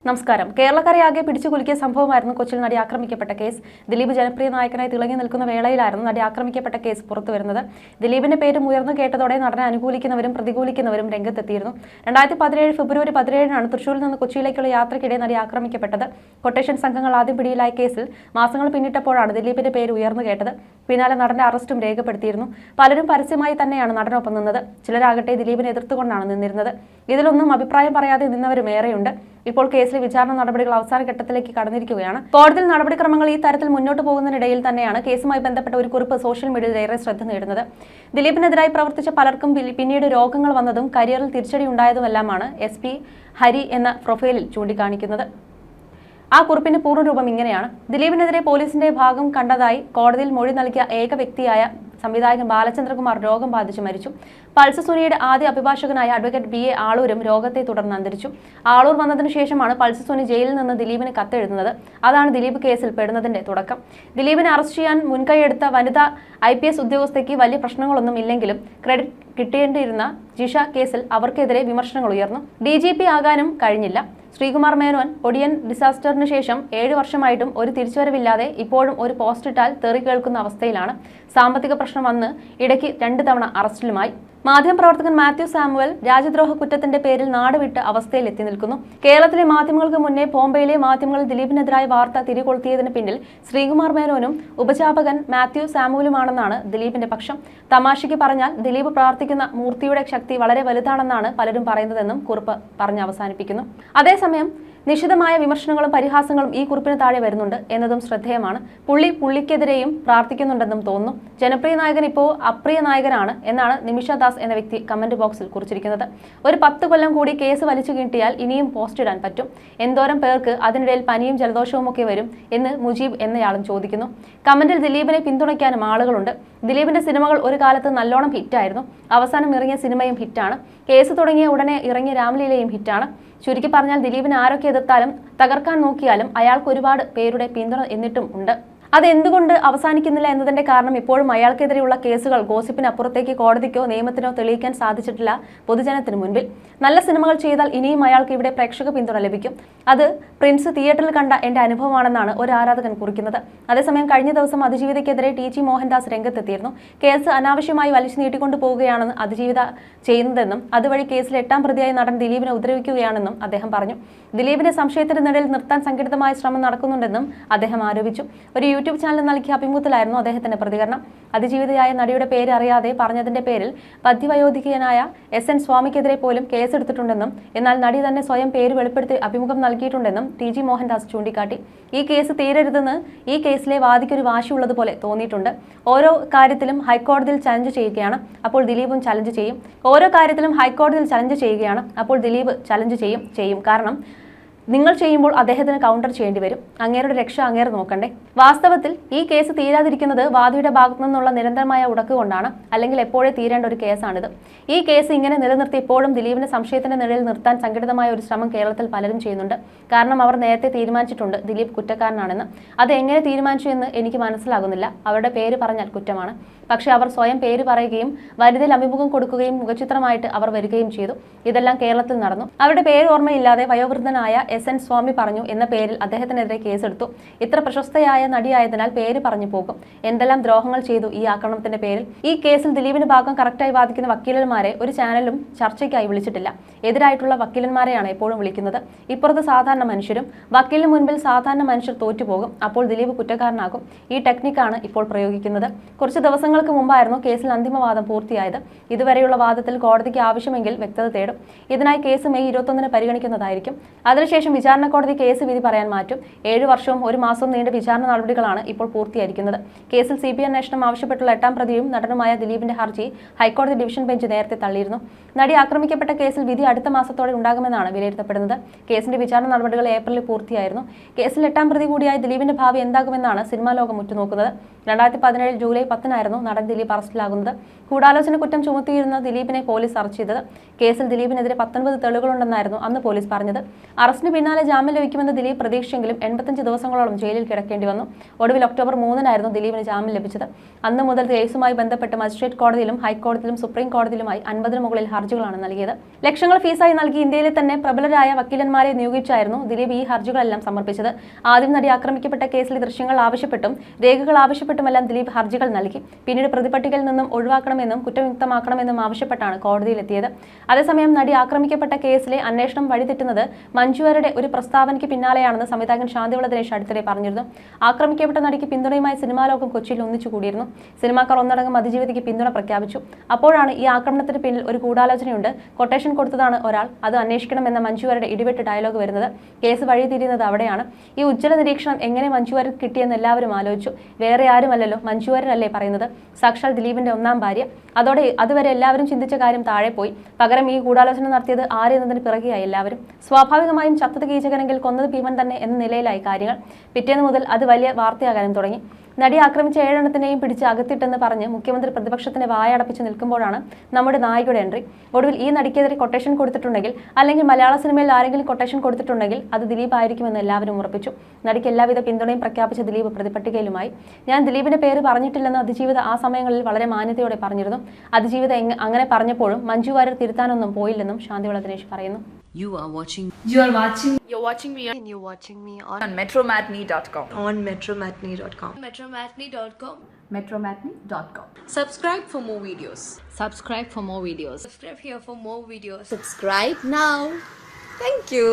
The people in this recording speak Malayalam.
നമസ്കാരം. കേരളക്കരയാകെ പിടിച്ചുകുലുക്കിയ സംഭവമായിരുന്നു കൊച്ചിയിൽ നടി ആക്രമിക്കപ്പെട്ട കേസ്. ദിലീപ് ജനപ്രിയ നായകനായി തിളങ്ങി നിൽക്കുന്ന വേളയിലായിരുന്നു നടി ആക്രമിക്കപ്പെട്ട കേസ് പുറത്തുവരുന്നത്. ദിലീപിന്റെ പേരും ഉയർന്നു കേട്ടതോടെ നടനെ അനുകൂലിക്കുന്നവരും പ്രതികൂലിക്കുന്നവരും രംഗത്തെത്തിയിരുന്നു. 2017 ഫെബ്രുവരി 17 തൃശൂരിൽ നിന്ന് കൊച്ചിയിലേക്കുള്ള യാത്രയ്ക്കിടെ നടി ആക്രമിക്കപ്പെട്ടത്. കൊട്ടേഷൻ സംഘങ്ങൾ ആദ്യം പിടിയിലായ കേസിൽ മാസങ്ങൾ പിന്നിട്ടപ്പോഴാണ് ദിലീപിന്റെ പേര് ഉയർന്നു കേട്ടത്. പിന്നാലെ നടന്റെ അറസ്റ്റും രേഖപ്പെടുത്തിയിരുന്നു. പലരും പരസ്യമായി തന്നെയാണ് നടനൊപ്പം നിന്നത്. ചിലരാകട്ടെ ദിലീപിനെ എതിർത്തുകൊണ്ടാണ് നിന്നിരുന്നത്. ഇതിലൊന്നും അഭിപ്രായം പറയാതെ നിന്നവരും ഏറെയുണ്ട്. ഇപ്പോൾ കേസിലെ വിചാരണ നടപടികൾ അവസാന ഘട്ടത്തിലേക്ക് കടന്നിരിക്കുകയാണ്. കോടതിയിൽ നടപടിക്രമങ്ങൾ ഈ തരത്തിൽ മുന്നോട്ട് പോകുന്നതിനിടയിൽ തന്നെയാണ് കേസുമായി ബന്ധപ്പെട്ട ഒരു കുറിപ്പ് സോഷ്യൽ മീഡിയയിൽ ഏറെ ശ്രദ്ധ നേടുന്നത്. ദിലീപിനെതിരായി പ്രവർത്തിച്ച പലർക്കും പിന്നീട് രോഗങ്ങൾ വന്നതും കരിയറിൽ തിരിച്ചടി ഉണ്ടായതുമെല്ലാമാണ് SP ഹരി എന്ന പ്രൊഫൈലിൽ ചൂണ്ടിക്കാണിക്കുന്നത്. ആ കുറിപ്പിന്റെ പൂർണ്ണരൂപം ഇങ്ങനെയാണ്. ദിലീപിനെതിരെ പോലീസിന്റെ ഭാഗം കണ്ടതായി കോടതിയിൽ മൊഴി നൽകിയ ഏക വ്യക്തിയായ സംവിധായകൻ ബാലചന്ദ്രകുമാർ രോഗം ബാധിച്ച് മരിച്ചു. പൾസ് സുനിയുടെ ആദ്യ അഭിഭാഷകനായ അഡ്വക്കേറ്റ് BA ആളൂരും രോഗത്തെ തുടർന്ന് അന്തരിച്ചു. ആളൂർ വന്നതിനു ശേഷമാണ് പൾസ് സുനി ജയിലിൽ നിന്ന് ദിലീപിന് കത്തെഴുതുന്നത്. അതാണ് ദിലീപ് കേസിൽ പെടുന്നതിന്റെ തുടക്കം. ദിലീപിനെ അറസ്റ്റ് ചെയ്യാൻ മുൻകൈയെടുത്ത വനിതാ IPS ഉദ്യോഗസ്ഥയ്ക്ക് വലിയ പ്രശ്നങ്ങളൊന്നും ഇല്ലെങ്കിലും ക്രെഡിറ്റ് കിട്ടേണ്ടിയിരുന്ന ജിഷ കേസിൽ അവർക്കെതിരെ വിമർശനങ്ങൾ ഉയർന്നു. DGP ആകാനും കഴിഞ്ഞില്ല. ശ്രീകുമാർ മേനോൻ ഒടിയൻ ഡിസാസ്റ്ററിന് ശേഷം 7 വർഷമായിട്ടും ഒരു തിരിച്ചുവരവില്ലാതെ ഇപ്പോഴും ഒരു പോസ്റ്റ് ഇട്ടാൽ തെറി കേൾക്കുന്ന അവസ്ഥയിലാണ്. സാമ്പത്തിക പ്രശ്നം വന്ന് ഇടയ്ക്ക് 2 തവണ അറസ്റ്റിലുമായി. മാധ്യമപ്രവർത്തകൻ മാത്യു സാമുവൽ രാജ്യദ്രോഹ കുറ്റത്തിന്റെ പേരിൽ നാടുവിട്ട് അവസ്ഥയിൽ എത്തി നിൽക്കുന്നു. കേരളത്തിലെ മാധ്യമങ്ങൾക്ക് മുന്നേ ബോംബെയിലെ മാധ്യമങ്ങൾ ദിലീപിനെതിരായ വാർത്ത തിരികൊളുത്തിയതിന് പിന്നിൽ ശ്രീകുമാർ മേനോനും ഉപജാപകൻ മാത്യു സാമുവലുമാണെന്നാണ് ദിലീപിന്റെ പക്ഷം. തമാശയ്ക്ക് പറഞ്ഞാൽ ദിലീപ് പ്രാർത്ഥിക്കുന്ന മൂർത്തിയുടെ ശക്തി വളരെ വലുതാണെന്നാണ് പലരും പറയുന്നതെന്നും കുറിപ്പ് പറഞ്ഞ് അവസാനിപ്പിക്കുന്നു. അതേസമയം നിശിതമായ വിമർശനങ്ങളും പരിഹാസങ്ങളും ഈ കുറിപ്പിന് താഴെ വരുന്നുണ്ട് എന്നതും ശ്രദ്ധേയമാണ്. പുള്ളിക്കെതിരെയും പ്രാർത്ഥിക്കുന്നുണ്ടെന്നും തോന്നുന്നു. ജനപ്രിയ നായകൻ ഇപ്പോൾ അപ്രിയ നായകനാണ് എന്നാണ് നിമിഷ ദാസ് എന്ന വ്യക്തി കമന്റ് ബോക്സിൽ കുറിച്ചിരിക്കുന്നത്. ഒരു 10 കൊല്ലം കൂടി കേസ് വലിച്ചു കിട്ടിയാൽ ഇനിയും പോസ്റ്റ് ഇടാൻ പറ്റും. എന്തോരം പേർക്ക് അതിനിടയിൽ പനിയും ജലദോഷവും ഒക്കെ വരും എന്ന് മുജീബ് എന്നയാളും ചോദിക്കുന്നു. കമന്റിൽ ദിലീപിനെ പിന്തുണയ്ക്കാനും ആളുകളുണ്ട്. ദിലീപിന്റെ സിനിമകൾ ഒരു കാലത്ത് നല്ലോണം ഹിറ്റായിരുന്നു. അവസാനം ഇറങ്ങിയ സിനിമയും ഹിറ്റാണ്. കേസ് തുടങ്ങിയ ഉടനെ ഇറങ്ങിയ രാംലീലയും ഹിറ്റാണ്. ചുരുക്കി പറഞ്ഞാൽ ദിലീപിനെ ആരൊക്കെ എതിർത്താലും തകർക്കാൻ നോക്കിയാലും അയാൾക്ക് ഒരുപാട് പേരുടെ പിന്തുണ എന്നിട്ടും ഉണ്ട്. അതെന്തുകൊണ്ട് അവസാനിക്കുന്നില്ല എന്നതിന്റെ കാരണം ഇപ്പോഴും അയാൾക്കെതിരെയുള്ള കേസുകൾ ഗോസിപ്പിനപ്പുറത്തേക്ക് കോടതിക്കോ നിയമത്തിനോ തെളിയിക്കാൻ സാധിച്ചിട്ടില്ല പൊതുജനത്തിന് മുൻപിൽ. നല്ല സിനിമകൾ ചെയ്താൽ ഇനിയും അയാൾക്ക് ഇവിടെ പ്രേക്ഷക പിന്തുണ ലഭിക്കും. അത് പ്രിൻസ് തിയേറ്ററിൽ കണ്ട എന്റെ അനുഭവമാണെന്നാണ് ഒരു ആരാധകൻ കുറിക്കുന്നത്. അതേസമയം കഴിഞ്ഞ ദിവസം അതിജീവിതയ്ക്കെതിരെ TG മോഹൻദാസ് രംഗത്തെത്തിയിരുന്നു. കേസ് അനാവശ്യമായി വലിച്ചു നീട്ടിക്കൊണ്ടു പോവുകയാണെന്ന് അതിജീവിത ചെയ്യുന്നതെന്നും അതുവഴി കേസിൽ 8ാം പ്രതിയായ നടൻ ദിലീപിനെ ഉപദ്രവിക്കുകയാണെന്നും അദ്ദേഹം പറഞ്ഞു. ദിലീപിനെ സംശയത്തിന്റെ നിഴലിൽ നിർത്താൻ സംഘടിതമായ ശ്രമം നടക്കുന്നുണ്ടെന്നും അദ്ദേഹം ആരോപിച്ചു. ഒരു യൂട്യൂബ് ചാനൽ നൽകിയ അഭിമുഖത്തിലായിരുന്നു അദ്ദേഹത്തിന്റെ പ്രതികരണം. അതിജീവിതയായ നടിയുടെ പേര് അറിയാതെ പറഞ്ഞതിന്റെ പേരിൽ പദ്യവയോധികനായ SN സ്വാമിക്കെതിരെ പോലും കേസെടുത്തിട്ടുണ്ടെന്നും എന്നാൽ നടി തന്നെ സ്വയം പേര് വെളിപ്പെടുത്തി അഭിമുഖം നൽകിയിട്ടുണ്ടെന്നും TG മോഹൻദാസ് ചൂണ്ടിക്കാട്ടി. ഈ കേസ് തീരരുതെന്ന് ഈ കേസിലെ വാദിക്കൊരു വാശിയുള്ളതുപോലെ തോന്നിയിട്ടുണ്ട്. ഓരോ കാര്യത്തിലും ഹൈക്കോടതിയിൽ ചലഞ്ച് ചെയ്യുകയാണ്, അപ്പോൾ ദിലീപും ചലഞ്ച് ചെയ്യും. ഓരോ കാര്യത്തിലും ഹൈക്കോടതിയിൽ ചലഞ്ച് ചെയ്യുകയാണ്, അപ്പോൾ ദിലീപ് ചലഞ്ച് ചെയ്യും. കാരണം നിങ്ങൾ ചെയ്യുമ്പോൾ അദ്ദേഹത്തിന് കൗണ്ടർ ചെയ്യേണ്ടി വരും. അങ്ങേരുടെ രക്ഷ അങ്ങേര് നോക്കണ്ടേ. വാസ്തവത്തിൽ ഈ കേസ് തീരാതിരിക്കുന്നത് വാദിയുടെ ഭാഗത്തു നിന്നുള്ള നിരന്തരമായ ഉടക്ക് കൊണ്ടാണ്. അല്ലെങ്കിൽ എപ്പോഴേ തീരേണ്ട ഒരു കേസാണിത്. ഈ കേസ് ഇങ്ങനെ നിലനിർത്തി ഇപ്പോഴും ദിലീപിനെ സംശയത്തിന്റെ നിഴലിൽ നിർത്താൻ സംഘടിതമായ ഒരു ശ്രമം കേരളത്തിൽ പലരും ചെയ്യുന്നുണ്ട്. കാരണം അവർ നേരത്തെ തീരുമാനിച്ചിട്ടുണ്ട് ദിലീപ് കുറ്റക്കാരനാണെന്ന്. അത് എങ്ങനെ തീരുമാനിച്ചു എന്ന് എനിക്ക് മനസ്സിലാകുന്നില്ല. അവരുടെ പേര് പറഞ്ഞാൽ കുറ്റമാണ്. പക്ഷേ അവർ സ്വയം പേര് പറയുകയും വനിതയിൽ അഭിമുഖം കൊടുക്കുകയും മുഖചിത്രമായിട്ട് അവർ വരികയും ചെയ്തു. ഇതെല്ലാം കേരളത്തിൽ നടന്നു. അവരുടെ പേര് ഓർമ്മയില്ലാതെ വയോവൃദ്ധനായ SN സ്വാമി പറഞ്ഞു എന്ന പേരിൽ അദ്ദേഹത്തിനെതിരെ കേസെടുത്തു. ഇത്ര പ്രശസ്തയായ നടിയായതിനാൽ പേര് പറഞ്ഞു പോകും. എന്തെല്ലാം ദ്രോഹങ്ങൾ ചെയ്തു ഈ ആക്രമണത്തിന്റെ പേരിൽ. ഈ കേസിൽ ദിലീപിന്റെ ഭാഗം കറക്റ്റായി വാദിക്കുന്ന വക്കീലന്മാരെ ഒരു ചാനലും ചർച്ചയ്ക്കായി വിളിച്ചിട്ടില്ല. എതിരായിട്ടുള്ള വക്കീലന്മാരെയാണ് എപ്പോഴും വിളിക്കുന്നത്. ഇപ്പുറത്ത് സാധാരണ മനുഷ്യരും. വക്കീലിന് മുൻപിൽ സാധാരണ മനുഷ്യർ തോറ്റുപോകും. അപ്പോൾ ദിലീപ് കുറ്റക്കാരനാകും. ഈ ടെക്നിക്കാണ് ഇപ്പോൾ പ്രയോഗിക്കുന്നത്. കുറച്ച് ദിവസങ്ങൾക്ക് മുമ്പായിരുന്നു കേസിൽ അന്തിമവാദം പൂർത്തിയായത്. ഇതുവരെയുള്ള വാദത്തിൽ കോടതിക്ക് ആവശ്യമെങ്കിൽ വ്യക്തത തേടും. ഇതിനായി കേസ് മെയ് 21 പരിഗണിക്കുന്നതായിരിക്കും. അതിനുശേഷം വിചാരണ കോടതി കേസ് വിധി പറയാൻ മാറ്റും. 7 വർഷവും 1 മാസവും നീണ്ട വിചാരണ നടപടികളാണ് ഇപ്പോൾ പൂർത്തിയായിരിക്കുന്നത്. കേസിൽ CBI അന്വേഷണം ആവശ്യപ്പെട്ടുള്ള 8ാം പ്രതിയും നടനുമായ ദിലീപിന്റെ ഹർജി ഹൈക്കോടതി ഡിവിഷൻ ബെഞ്ച് നേരത്തെ തള്ളിയിരുന്നു. നടി ആക്രമിക്കപ്പെട്ട കേസിൽ വിധി അടുത്ത മാസത്തോടെ ഉണ്ടാകുമെന്നാണ് വിലയിരുത്തപ്പെടുന്നത്. കേസിന്റെ വിചാരണ നടപടികൾ ഏപ്രിലിൽ പൂർത്തിയായിരുന്നു. കേസിൽ 8ാം പ്രതി കൂടിയായ ദിലീപിന്റെ ഭാവി എന്താകുമെന്നാണ് സിനിമാ ലോകം ഉറ്റുനോക്കുന്നത്. 2017 ജൂലൈ 10-നായിരുന്നു നടൻ ദിലീപ് അറസ്റ്റിലാകുന്നത്. ഗൂഢാലോചന കുറ്റം ചുമത്തിയിരുന്ന ദിലീപിനെ പോലീസ് അറസ്റ്റ് ചെയ്തത്. കേസിൽ ദിലീപിനെതിരെ 19 തെളിവുകളുണ്ടെന്നായിരുന്നു അന്ന് പോലീസ് പറഞ്ഞത്. അറസ്റ്റിന് പിന്നാലെ ജാമ്യം ലഭിക്കുമെന്ന് ദിലീപ് പ്രതീക്ഷിച്ചെങ്കിലും 85 ദിവസങ്ങളോളം ജയിലിൽ കിടക്കേണ്ടി വന്നു. ഒടുവിൽ ഒക്ടോബർ 3-നായിരുന്നു ദിലീപിന് ജാമ്യം ലഭിച്ചത്. അന്ന് മുതൽ കേസുമായി ബന്ധപ്പെട്ട് മജിസ്ട്രേറ്റ് കോടതിയിലും ഹൈക്കോടതിയിലും സുപ്രീം കോടതിയിലുമായി 50-ന് മുകളിൽ ഹർജികളാണ് നൽകിയത്. ലക്ഷങ്ങൾ ഫീസായി നൽകി ഇന്ത്യയിലെ തന്നെ പ്രബലരായ വക്കീലന്മാരെ നിയോഗിച്ചായിരുന്നു ദിലീപ് ഈ ഹർജികളെല്ലാം സമർപ്പിച്ചത്. ആദ്യം നടി ആക്രമിക്കപ്പെട്ട കേസിലെ ദൃശ്യങ്ങൾ ആവശ്യപ്പെട്ടും രേഖകൾ ആവശ്യപ്പെട്ടുമെല്ലാം ദിലീപ് ഹർജികൾ നൽകി. പിന്നീട് പ്രതിപട്ടികയിൽ നിന്നും ഒഴിവാക്കണമെന്നും കുറ്റവിമുക്തമാക്കണമെന്നും ആവശ്യപ്പെട്ടാണ് കോടതിയിലെത്തിയത്. അതേസമയം നടി ആക്രമിക്കപ്പെട്ട കേസിലെ അന്വേഷണം വഴിതെറ്റുന്നത് മഞ്ജു വാര്യരുടെ ഒരു പ്രസ്താവനയ്ക്ക് പിന്നാലെയാണെന്ന് സംവിധായകൻ ശാന്തിവിള ദിനേശ് അടുത്തിടെ പറഞ്ഞിരുന്നു. ആക്രമിക്കപ്പെട്ട നടിക്ക് പിന്തുണയുമായി സിനിമാ ലോകം കൊച്ചിയിൽ ഒന്നിച്ചുകൂടിയിരുന്നു. സിനിമാക്കാർ ഒന്നടങ്കം അതിജീവിതയ്ക്ക് പിന്തുണ പ്രഖ്യാപിച്ചു. അപ്പോഴാണ് ഈ ആക്രമണത്തിന് പിന്നിൽ ഒരു ഗൂഢാലോചനയുണ്ട്, കൊട്ടേഷൻ കൊടുത്തതാണ് ഒരാൾ, അത് അന്വേഷിക്കണമെന്ന മഞ്ജു വാര്യരുടെ ഇടിവെട്ട് ഡയലോഗ് വരുന്നത്. കേസ് വഴിതിരിയുന്നത് അവിടെയാണ്. ഈ ഉജ്ജ്വല നിരീക്ഷണം എങ്ങനെ മഞ്ജു വാര്യർ കിട്ടിയെന്ന് എല്ലാവരും ആലോചിച്ചു. വേറെ ആരുമല്ലല്ലോ, മഞ്ജു വാര്യരല്ലേ പറയുന്നത്, സാക്ഷാൽ ദിലീപിന്റെ ഒന്നാം ഭാര്യ. അതോടെ അതുവരെ എല്ലാവരും ചിന്തിച്ച കാര്യം താഴെ പോയി. പകരം ഈ ഗൂഢാലോചന നടത്തിയത് ആരെന്നതിന് പിറകെയായി എല്ലാവരും. സ്വാഭാവികമായും ചത്തത് കീചകനെങ്കിൽ കൊന്നത് ഭീമൻ തന്നെ എന്ന നിലയിലായി കാര്യങ്ങൾ. പിറ്റേന്ന് മുതൽ അത് വലിയ വാർത്തയാകാനും തുടങ്ങി. നടി ആക്രമിച്ച 7 എണ്ണത്തിനെയും പിടിച്ച് അകത്തിട്ടെന്ന് പറഞ്ഞ് മുഖ്യമന്ത്രി പ്രതിപക്ഷത്തിന് വായടപ്പിച്ച് നിൽക്കുമ്പോഴാണ് നമ്മുടെ നായികയുടെ എൻട്രി. ഒടുവിൽ ഈ നടിക്കെതിരെ കൊട്ടേഷൻ കൊടുത്തിട്ടുണ്ടെങ്കിൽ, അല്ലെങ്കിൽ മലയാള സിനിമയിൽ ആരെങ്കിലും കൊട്ടേഷൻ കൊടുത്തിട്ടുണ്ടെങ്കിൽ അത് ദിലീപ് ആയിരിക്കുമെന്ന് എല്ലാവരും ഉറപ്പിച്ചു. നടിക്ക് എല്ലാവിധ പിന്തുണയും പ്രഖ്യാപിച്ച ദിലീപ് പ്രതിപട്ടികയിലുമായി. ഞാൻ ദിലീപിന്റെ പേര് പറഞ്ഞിട്ടില്ലെന്ന് അതിജീവിത ആ സമയങ്ങളിൽ വളരെ മാന്യതയോടെ പറഞ്ഞിരുന്നു. അതിജീവിത അങ്ങനെ പറഞ്ഞപ്പോഴും മഞ്ജു വാര്യർ തിരുത്താനൊന്നും പോയില്ലെന്നും ശാന്തിവിള ദിനേശ് പറയുന്നു. You're watching me on metromatney.com. metromatney.com. Subscribe for more videos. Subscribe for more videos. Subscribe here for more videos. Subscribe now. Thank you.